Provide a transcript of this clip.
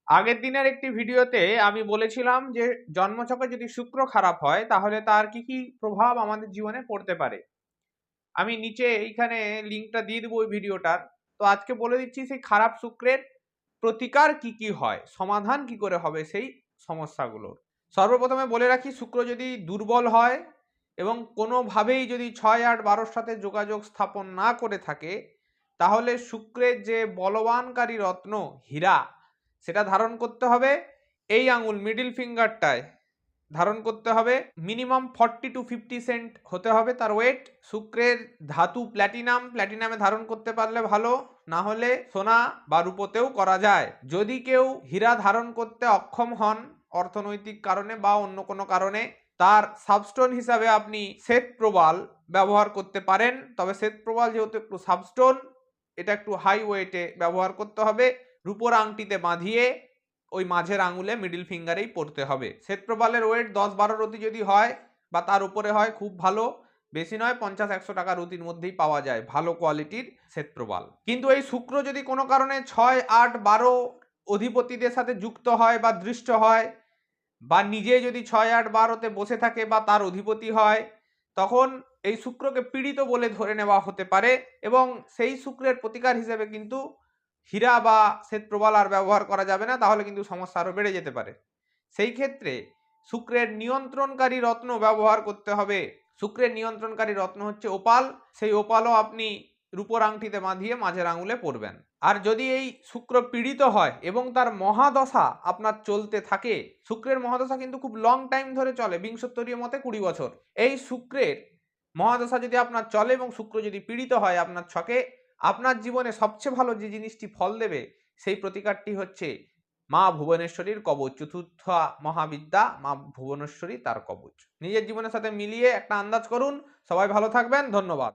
আগের দিনের একটি ভিডিওতে আমি বলেছিলাম যে জন্মছকে যদি শুক্র খারাপ হয় তাহলে তার কি কি প্রভাব আমাদের জীবনে পড়তে পারে। আমি নিচে এইখানে লিঙ্কটা দিয়ে দেবো ওই ভিডিওটার। তো আজকে বলে দিচ্ছি সেই খারাপ শুক্রের প্রতিকার কি কি হয়, সমাধান কি করে হবে সেই সমস্যাগুলোর। সর্বপ্রথমে বলে রাখি, শুক্র যদি দুর্বল হয় এবং কোনোভাবেই যদি 6, 8, 12-র সাথে যোগাযোগ স্থাপন না করে থাকে, তাহলে শুক্রের যে বলবানকারী রত্ন হীরা, সেটা ধারণ করতে হবে এই আঙুল মিডিল ফিঙ্গারটায় ধারণ করতে হবে। মিনিমাম 40 to 50 সেন্ট হতে হবে তার ওয়েট। শুক্রের ধাতু প্ল্যাটিনামে ধারণ করতে পারলে ভালো, না হলে সোনা বা রূপোতেও করা যায়। যদি কেউ হীরা ধারণ করতে অক্ষম হন অর্থনৈতিক কারণে বা অন্য কোনো কারণে, তার সাবস্টোন হিসাবে আপনি শ্বেত প্রবাল ব্যবহার করতে পারেন। তবে শ্বেত প্রবাল যেহেতু একটু সাবস্টোন, এটা একটু হাই ওয়েটে ব্যবহার করতে হবে। রূপোর আংটিতে বাঁধিয়ে ওই মাঝের আঙুলে মিডিল ফিঙ্গারেই পড়তে হবে। শ্বেতপ্রবালের ওয়েট 10-12 রতি যদি হয় বা তার উপরে হয় খুব ভালো, বেশি নয় 50-100 টাকা রতির মধ্যেই পাওয়া যায় ভালো কোয়ালিটির শ্বেতপ্রবাল। কিন্তু এই শুক্র যদি কোনো কারণে 6, 8, 12 অধিপতিদের সাথে যুক্ত হয় বা দৃষ্ট হয়, বা নিজে যদি 6, 8, 12-তে বসে থাকে বা তার অধিপতি হয়, তখন এই শুক্রকে পীড়িত বলে ধরে নেওয়া হতে পারে এবং সেই শুক্রের প্রতিকার হিসেবে কিন্তু হীরা বা শ্বেতপ্রবাল আর ব্যবহার করা যাবে না, তাহলে কিন্তু সমস্যা আরো বেড়ে যেতে পারে। সেই ক্ষেত্রে শুক্রের নিয়ন্ত্রণকারী রত্ন ব্যবহার করতে হবে। শুক্রের নিয়ন্ত্রণকারী রত্ন হচ্ছে ওপাল। সেই ওপালও আপনি রূপোর আংটিতে বাঁধিয়ে মাঝের আঙুলে পরবেন। আর যদি এই শুক্র পীড়িত হয় এবং তার মহাদশা আপনার চলতে থাকে, শুক্রের মহাদশা কিন্তু খুব লং টাইম ধরে চলে, বিংশোত্তরীয় মতে 20 বছর। এই শুক্রের মহাদশা যদি আপনার চলে এবং শুক্র যদি পীড়িত হয় আপনার ছকে, আপনার জীবনে সবচেয়ে ভালো যে জিনিসটি ফল দেবে সেই প্রতিকারটি হচ্ছে মা ভুবনেশ্বরীর কবচ। চতুর্থ মহাবিদ্যা মা ভুবনেশ্বরী, তার কবচ নিজের জীবনের সাথে মিলিয়ে একটা আন্দাজ করুন। সবাই ভালো থাকবেন, ধন্যবাদ।